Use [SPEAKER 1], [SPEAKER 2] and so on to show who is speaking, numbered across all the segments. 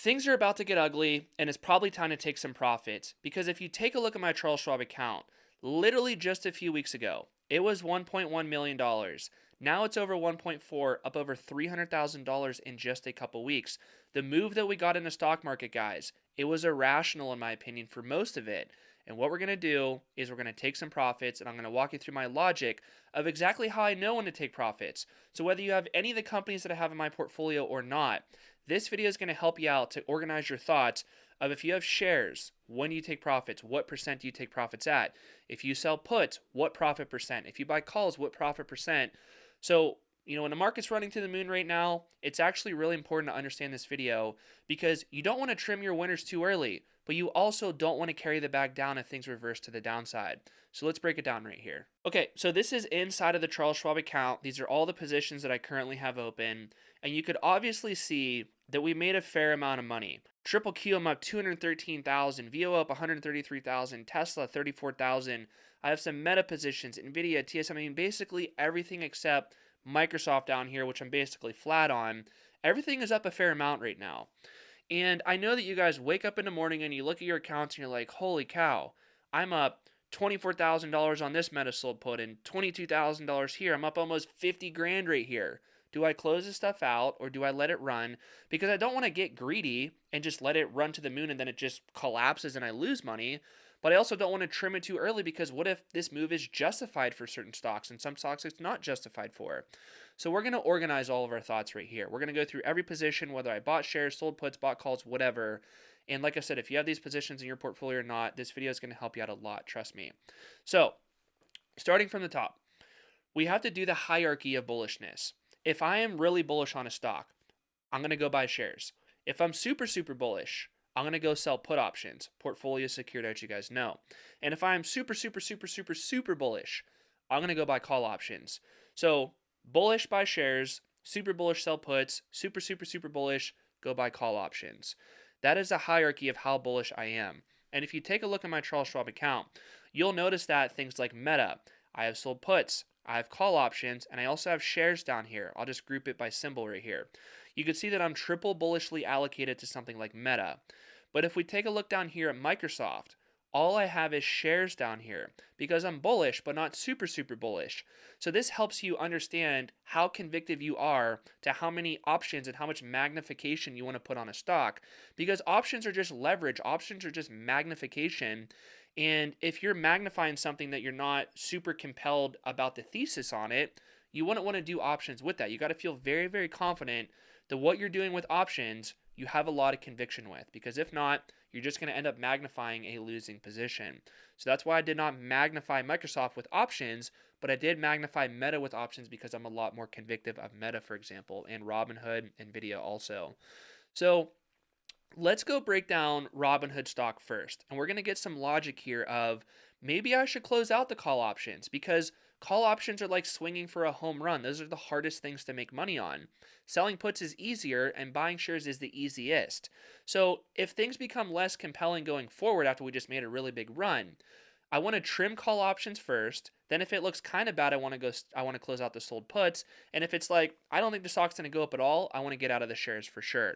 [SPEAKER 1] Things are about to get ugly, and it's probably time to take some profits. Because if you take a look at my Charles Schwab account, literally just a few weeks ago, it was $1.1 million. Now it's over 1.4, up over $300,000 in just a couple weeks. The move that we got in the stock market, guys, it was irrational in my opinion for most of it. And what we're going to do is we're going to take some profits, and I'm going to walk you through my logic of exactly how I know when to take profits. So whether you have any of the companies that I have in my portfolio or not, this video is going to help you out to organize your thoughts of if you have shares, when do you take profits, what percent do you take profits at? If you sell puts, what profit percent? If you buy calls, what profit percent? So, when the market's running to the moon right now, it's actually really important to understand this video because you don't want to trim your winners too early, but you also don't want to carry the bag down if things reverse to the downside. So let's break it down right here. Okay, so this is inside of the Charles Schwab account. These are all the positions that I currently have open, and you could obviously see that we made a fair amount of money. Triple Q, I'm up 213,000, VO up 133,000, Tesla 34,000. I have some meta positions, Nvidia, TSM, basically everything except Microsoft down here, which I'm basically flat on. Everything is up a fair amount right now. And I know that you guys wake up in the morning and you look at your accounts and you're like, holy cow, I'm up $24,000 on this meta sold put and $22,000 here. I'm up almost 50 grand right here. Do I close this stuff out or do I let it run? Because I don't want to get greedy and just let it run to the moon and then it just collapses and I lose money. But I also don't want to trim it too early because what if this move is justified for certain stocks and some stocks it's not justified for? So we're going to organize all of our thoughts right here. We're going to go through every position, whether I bought shares, sold puts, bought calls, whatever. And like I said, if you have these positions in your portfolio or not, this video is going to help you out a lot, trust me. So starting from the top, we have to do the hierarchy of bullishness. If I am really bullish on a stock, I'm going to go buy shares. If I'm super, super bullish, I'm going to go sell put options, portfolio secured, as you guys know. And if I'm super, super, super, super, super bullish, I'm going to go buy call options. So bullish, buy shares, super bullish, sell puts, super, super, super bullish, go buy call options. That is a hierarchy of how bullish I am. And if you take a look at my Charles Schwab account, you'll notice that things like Meta, I have sold puts, I have call options, and I also have shares down here. I'll just group it by symbol right here. You can see that I'm triple bullishly allocated to something like Meta. But if we take a look down here at Microsoft, all I have is shares down here because I'm bullish, but not super, super bullish. So this helps you understand how convicted you are to how many options and how much magnification you want to put on a stock because options are just leverage. Options are just magnification. And if you're magnifying something that you're not super compelled about the thesis on it, you wouldn't want to do options with that. You got to feel very, very confident that what you're doing with options, you have a lot of conviction with, because if not, you're just going to end up magnifying a losing position. So that's why I did not magnify Microsoft with options, but I did magnify Meta with options because I'm a lot more convictive of Meta, for example, and Robinhood, Nvidia also. So let's go break down Robinhood stock first. And we're going to get some logic here of maybe I should close out the call options because call options are like swinging for a home run. Those are the hardest things to make money on. Selling puts is easier and buying shares is the easiest. So if things become less compelling going forward after we just made a really big run, I want to trim call options first. Then if it looks kind of bad, I want to close out the sold puts. And if it's like, I don't think the stock's going to go up at all, I want to get out of the shares for sure.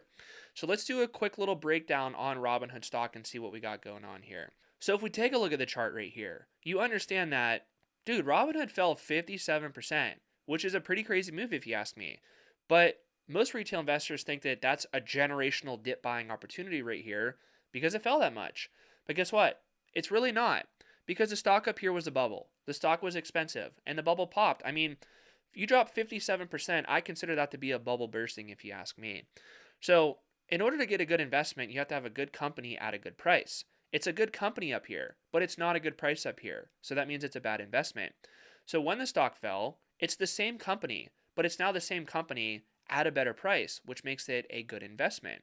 [SPEAKER 1] So let's do a quick little breakdown on Robinhood stock and see what we got going on here. So if we take a look at the chart right here, you understand that, dude, Robinhood fell 57%, which is a pretty crazy move if you ask me. But most retail investors think that that's a generational dip buying opportunity right here because it fell that much. But guess what? It's really not, because the stock up here was a bubble. The stock was expensive and the bubble popped. I mean, if you drop 57%, I consider that to be a bubble bursting if you ask me. So in order to get a good investment, you have to have a good company at a good price. It's a good company up here, but it's not a good price up here. So that means it's a bad investment. So when the stock fell, it's the same company, but it's now the same company at a better price, which makes it a good investment.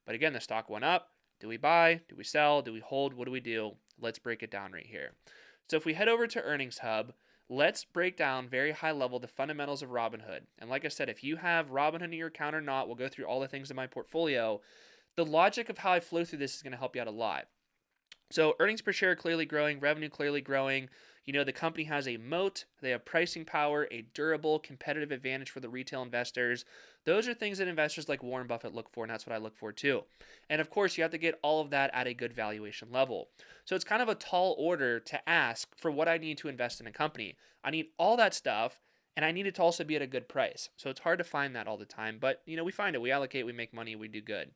[SPEAKER 1] But again, the stock went up. Do we buy? Do we sell? Do we hold? What do we do? Let's break it down right here. So if we head over to Earnings Hub, let's break down very high level the fundamentals of Robinhood. And like I said, if you have Robinhood in your account or not, we'll go through all the things in my portfolio. The logic of how I flow through this is going to help you out a lot. So earnings per share clearly growing, revenue clearly growing. You know, the company has a moat, they have pricing power, a durable competitive advantage for the retail investors. Those are things that investors like Warren Buffett look for, and that's what I look for too. And of course, you have to get all of that at a good valuation level. So it's kind of a tall order to ask for what I need to invest in a company. I need all that stuff, and I need it to also be at a good price. So it's hard to find that all the time, but you know, we find it, we allocate, we make money, we do good.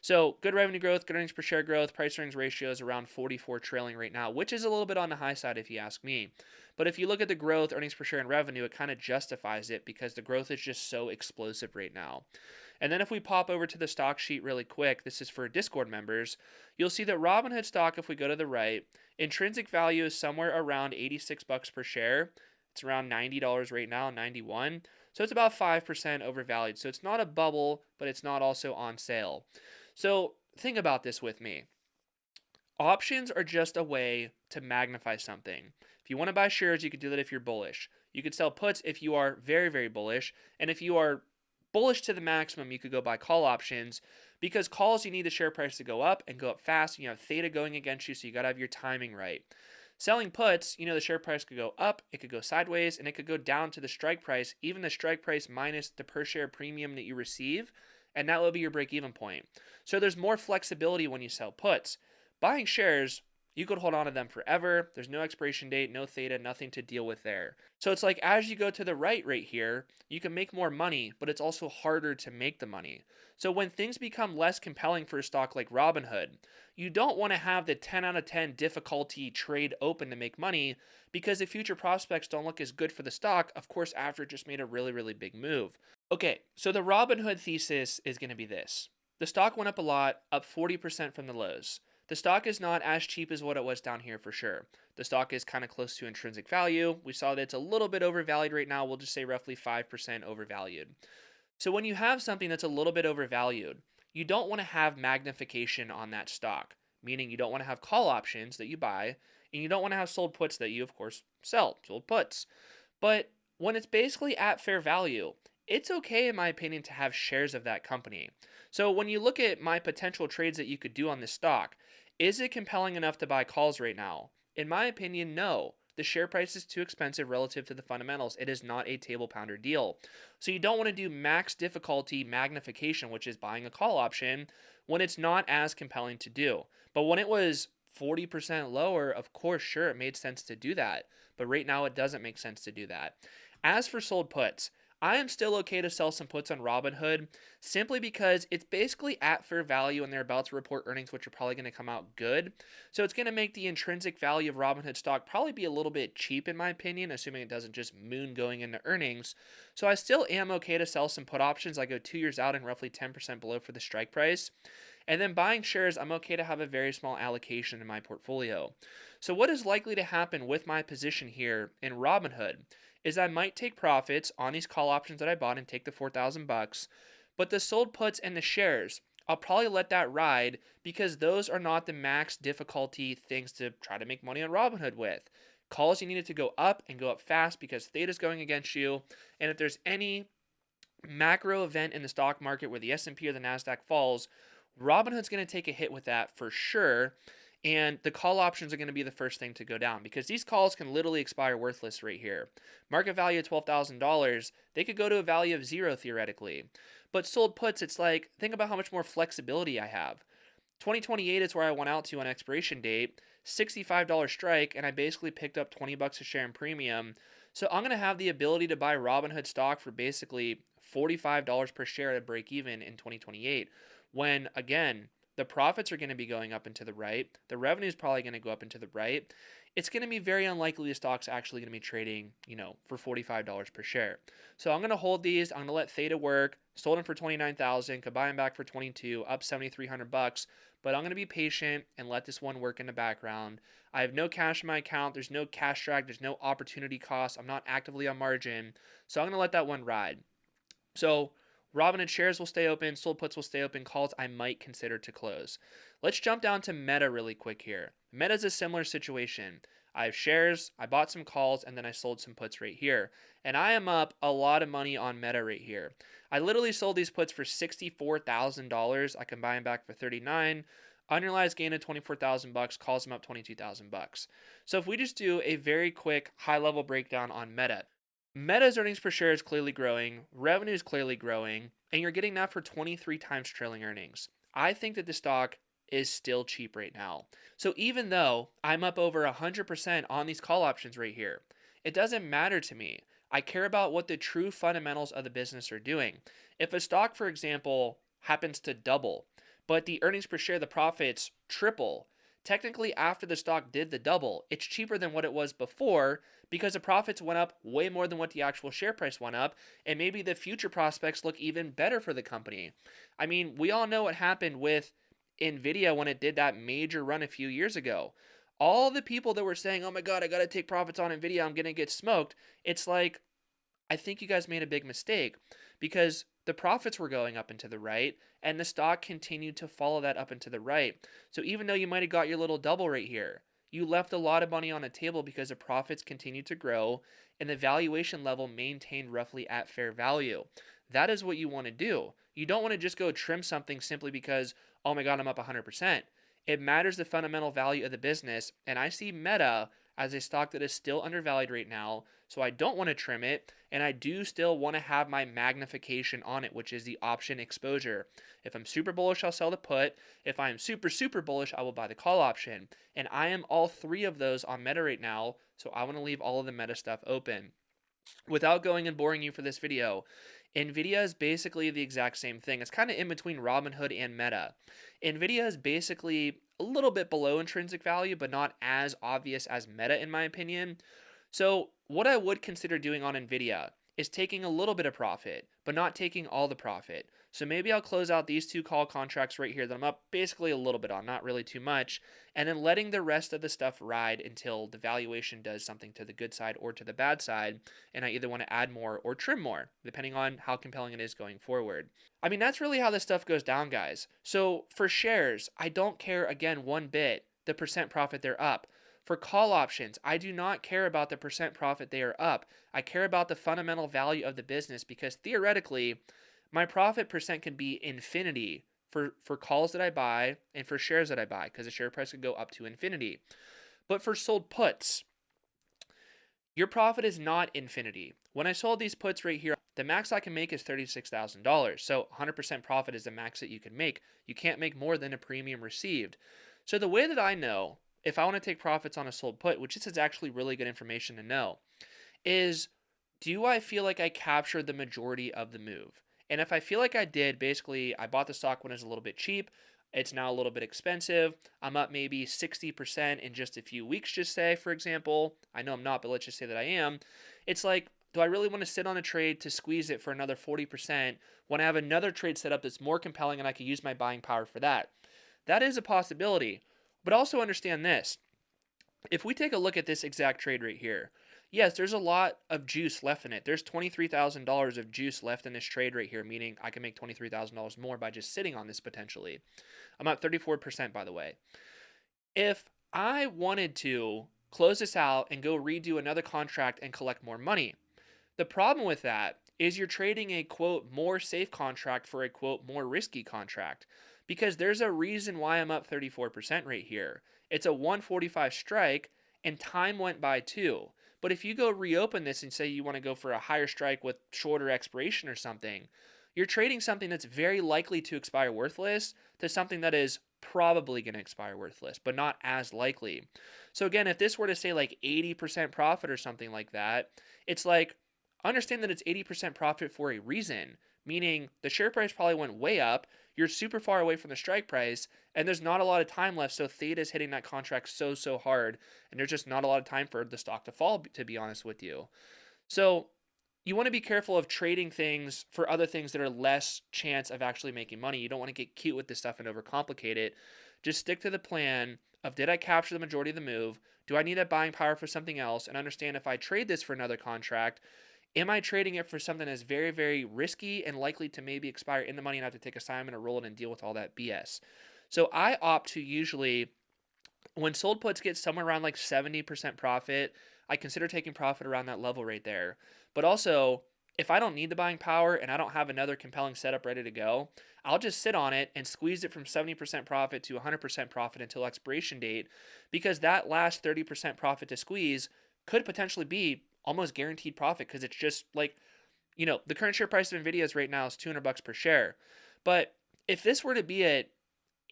[SPEAKER 1] So good revenue growth, good earnings per share growth, price earnings ratio is around 44 trailing right now, which is a little bit on the high side if you ask me. But if you look at the growth, earnings per share, and revenue, it kind of justifies it because the growth is just so explosive right now. And then if we pop over to the stock sheet really quick, this is for Discord members, you'll see that Robinhood stock, if we go to the right, intrinsic value is somewhere around 86 bucks per share. It's around $90 right now, 91. So it's about 5% overvalued. So it's not a bubble, but it's not also on sale. So think about this with me. Options are just a way to magnify something. If you want to buy shares, you could do that if you're bullish. You could sell puts if you are very, very bullish. And if you are bullish to the maximum, you could go buy call options because calls, you need the share price to go up and go up fast. And you have theta going against you, so you got to have your timing right. Selling puts, you know, the share price could go up, it could go sideways, and it could go down to the strike price, even the strike price minus the per share premium that you receive, and that will be your break even point. So there's more flexibility when you sell puts. Buying shares, you could hold on to them forever. There's no expiration date, no theta, nothing to deal with there. So it's like as you go to the right here, you can make more money, but it's also harder to make the money. So when things become less compelling for a stock like Robinhood, you don't want to have the 10 out of 10 difficulty trade open to make money because the future prospects don't look as good for the stock, of course, after it just made a really, really big move. Okay, so the Robinhood thesis is going to be this. The stock went up a lot, up 40% from the lows. The stock is not as cheap as what it was down here for sure. The stock is kind of close to intrinsic value. We saw that it's a little bit overvalued right now. We'll just say roughly 5% overvalued. So when you have something that's a little bit overvalued, you don't want to have magnification on that stock, meaning you don't want to have call options that you buy, and you don't want to have sold puts that you, of course, sell, sold puts. But when it's basically at fair value, it's okay, in my opinion, to have shares of that company. So when you look at my potential trades that you could do on this stock, is it compelling enough to buy calls right now? In my opinion, no. The share price is too expensive relative to the fundamentals. It is not a table pounder deal. So you don't want to do max difficulty magnification, which is buying a call option, when it's not as compelling to do. But when it was 40% lower, of course, sure, it made sense to do that. But right now, it doesn't make sense to do that. As for sold puts, I am still okay to sell some puts on Robinhood simply because it's basically at fair value and they're about to report earnings, which are probably going to come out good. So it's going to make the intrinsic value of Robinhood stock probably be a little bit cheap, in my opinion, assuming it doesn't just moon going into earnings. So I still am okay to sell some put options. I go 2 years out and roughly 10% below for the strike price. And then buying shares, I'm okay to have a very small allocation in my portfolio. So what is likely to happen with my position here in Robinhood is I might take profits on these call options that I bought and take the 4,000 bucks, but the sold puts and the shares, I'll probably let that ride because those are not the max difficulty things to try to make money on Robinhood with. Calls, you need it to go up and go up fast because theta is going against you, and if there's any macro event in the stock market where the S&P or the Nasdaq falls, Robinhood's going to take a hit with that for sure. And the call options are going to be the first thing to go down because these calls can literally expire worthless right here. Market value of $12,000, they could go to a value of zero theoretically. But sold puts, it's like, think about how much more flexibility I have. 2028 is where I went out to on expiration date, $65 strike, and I basically picked up 20 bucks a share in premium. So I'm going to have the ability to buy Robinhood stock for basically $45 per share at a break even in 2028. When, again, the profits are going to be going up and to the right. The revenue is probably going to go up and to the right. It's going to be very unlikely the stock's actually going to be trading, for $45 per share. So I'm going to hold these. I'm going to let theta work. Sold them for $29,000. Could buy them back for $22,000, up $7,300. But I'm going to be patient and let this one work in the background. I have no cash in my account. There's no cash drag. There's no opportunity cost. I'm not actively on margin. So I'm going to let that one ride. So Robinhood shares will stay open, sold puts will stay open, calls I might consider to close. Let's jump down to Meta really quick here. Meta is a similar situation. I have shares, I bought some calls, and then I sold some puts right here. And I am up a lot of money on Meta right here. I literally sold these puts for $64,000. I can buy them back for $39,000. Unrealized gain of 24,000 bucks calls them up 22,000 bucks. So if we just do a very quick high level breakdown on Meta, Meta's earnings per share is clearly growing, revenue is clearly growing, and you're getting that for 23 times trailing earnings. I think that the stock is still cheap right now. So even though I'm up over 100% on these call options right here, it doesn't matter to me. I care about what the true fundamentals of the business are doing. If a stock, for example, happens to double, but the earnings per share, the profits triple, technically after the stock did the double, it's cheaper than what it was before because the profits went up way more than what the actual share price went up, and maybe the future prospects look even better for the company. I mean, we all know what happened with Nvidia when it did that major run a few years ago. All the people that were saying, "Oh my god, I got to take profits on Nvidia, I'm going to get smoked." It's like, I think you guys made a big mistake because the profits were going up and to the right, and the stock continued to follow that up and to the right. So even though you might have got your little double right here, you left a lot of money on the table because the profits continued to grow and the valuation level maintained roughly at fair value. That is what you want to do. You don't want to just go trim something simply because, oh my God, I'm up 100%. It matters the fundamental value of the business, and I see Meta as a stock that is still undervalued right now, so I don't want to trim it, and I do still want to have my magnification on it, which is the option exposure. If I'm super bullish, I'll sell the put. If I'm super, super bullish, I will buy the call option. And I am all three of those on Meta right now, so I want to leave all of the Meta stuff open. Without going and boring you for this video, Nvidia is basically the exact same thing. It's kind of in between Robinhood and Meta. Nvidia is basically a little bit below intrinsic value, but not as obvious as Meta, in my opinion. So, what I would consider doing on Nvidia is taking a little bit of profit, but not taking all the profit. So maybe I'll close out these two call contracts right here that I'm up basically a little bit on, not really too much, and then letting the rest of the stuff ride until the valuation does something to the good side or to the bad side, and I either want to add more or trim more, depending on how compelling it is going forward. I mean, that's really how this stuff goes down, guys. So for shares, I don't care, again, one bit the percent profit they're up. For call options, I do not care about the percent profit they are up. I care about the fundamental value of the business because theoretically, my profit percent can be infinity for calls that I buy and for shares that I buy because the share price could go up to infinity. But for sold puts, your profit is not infinity. When I sold these puts right here, the max I can make is $36,000. So 100% profit is the max that you can make. You can't make more than a premium received. So the way that I know if I want to take profits on a sold put, which this is actually really good information to know, is do I feel like I captured the majority of the move? And if I feel like I did, basically, I bought the stock when it was a little bit cheap. It's now a little bit expensive. I'm up maybe 60% in just a few weeks, just say, for example. I know I'm not, but let's just say that I am. It's like, do I really want to sit on a trade to squeeze it for another 40% when I have another trade set up that's more compelling and I could use my buying power for that? That is a possibility. But also understand this. If we take a look at this exact trade right here, yes, there's a lot of juice left in it. There's $23,000 of juice left in this trade right here, meaning I can make $23,000 more by just sitting on this potentially. I'm at 34%, by the way. If I wanted to close this out and go redo another contract and collect more money, the problem with that is you're trading a quote more safe contract for a quote more risky contract because there's a reason why I'm up 34% right here. It's a 145 strike and time went by too. But if you go reopen this and say you want to go for a higher strike with shorter expiration or something, you're trading something that's very likely to expire worthless to something that is probably going to expire worthless, but not as likely. So again, if this were to say like 80% profit or something like that, it's like, understand that it's 80% profit for a reason, meaning the share price probably went way up, you're super far away from the strike price, and there's not a lot of time left, so theta is hitting that contract so hard, and there's just not a lot of time for the stock to fall, to be honest with you. So you want to be careful of trading things for other things that are less chance of actually making money. You don't want to get cute with this stuff and overcomplicate it. Just stick to the plan of, did I capture the majority of the move? Do I need that buying power for something else? And understand, if I trade this for another contract, am I trading it for something that's very, very risky and likely to maybe expire in the money and have to take assignment or roll it and deal with all that BS? So I opt to usually, when sold puts get somewhere around like 70% profit, I consider taking profit around that level right there. But also, if I don't need the buying power and I don't have another compelling setup ready to go, I'll just sit on it and squeeze it from 70% profit to 100% profit until expiration date, because that last 30% profit to squeeze could potentially be almost guaranteed profit, because it's just like, the current share price of Nvidia's right now is $200 per share. But if this were to be at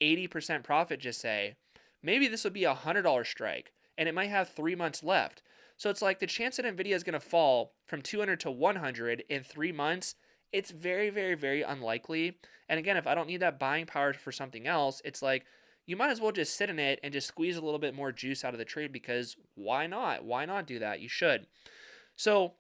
[SPEAKER 1] 80% profit, just say, maybe this would be a $100 strike and it might have 3 months left. So it's like the chance that Nvidia is going to fall from 200 to 100 in 3 months, it's very, very, very unlikely. And again, if I don't need that buying power for something else, it's like you might as well just sit in it and just squeeze a little bit more juice out of the trade, because why not? Why not do that? You should. So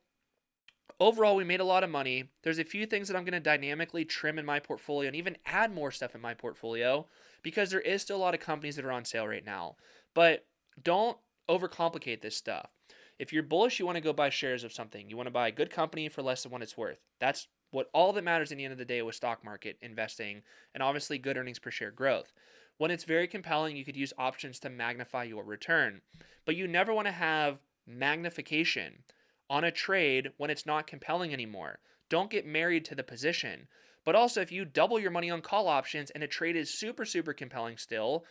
[SPEAKER 1] overall, we made a lot of money. There's a few things that I'm going to dynamically trim in my portfolio and even add more stuff in my portfolio, because there is still a lot of companies that are on sale right now. But don't overcomplicate this stuff. If you're bullish, you want to go buy shares of something. You want to buy a good company for less than what it's worth. That's what all that matters in the end of the day with stock market investing, and obviously good earnings per share growth. When it's very compelling, you could use options to magnify your return. But you never want to have magnification on a trade when it's not compelling anymore. Don't get married to the position. But also, if you double your money on call options and a trade is super, super compelling still,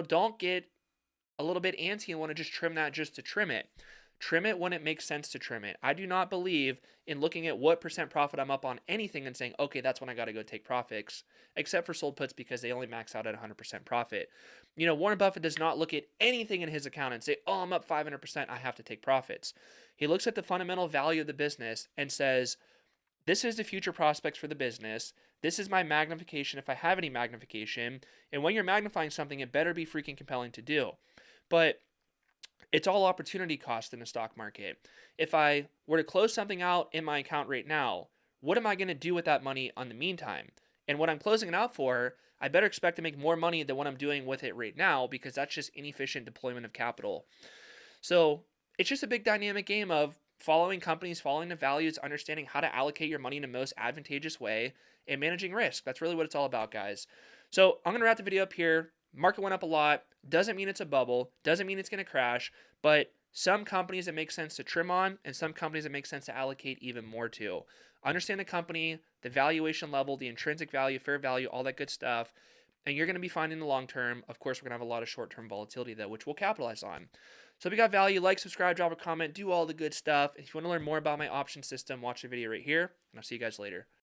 [SPEAKER 1] don't get a little bit antsy and want to just trim that just to trim it. Trim it when it makes sense to trim it. I do not believe in looking at what percent profit I'm up on anything and saying, okay, that's when I got to go take profits, except for sold puts, because they only max out at 100% profit. Warren Buffett does not look at anything in his account and say, oh, I'm up 500%, I have to take profits. He looks at the fundamental value of the business and says, this is the future prospects for the business. This is my magnification if I have any magnification. And when you're magnifying something, it better be freaking compelling to do. But it's all opportunity cost in the stock market. If I were to close something out in my account right now, what am I going to do with that money in the meantime? And what I'm closing it out for, I better expect to make more money than what I'm doing with it right now, because that's just inefficient deployment of capital. So it's just a big dynamic game of following companies, following the values, understanding how to allocate your money in the most advantageous way, and managing risk. That's really what it's all about, guys. So I'm going to wrap the video up here. Market went up a lot. Doesn't mean it's a bubble. Doesn't mean it's going to crash. But some companies it makes sense to trim on, and some companies it makes sense to allocate even more to. Understand the company, the valuation level, the intrinsic value, fair value, all that good stuff. And you're going to be fine in the long term. Of course, we're going to have a lot of short-term volatility, though, which we'll capitalize on. So if you got value, like, subscribe, drop a comment, do all the good stuff. If you want to learn more about my option system, watch the video right here, and I'll see you guys later.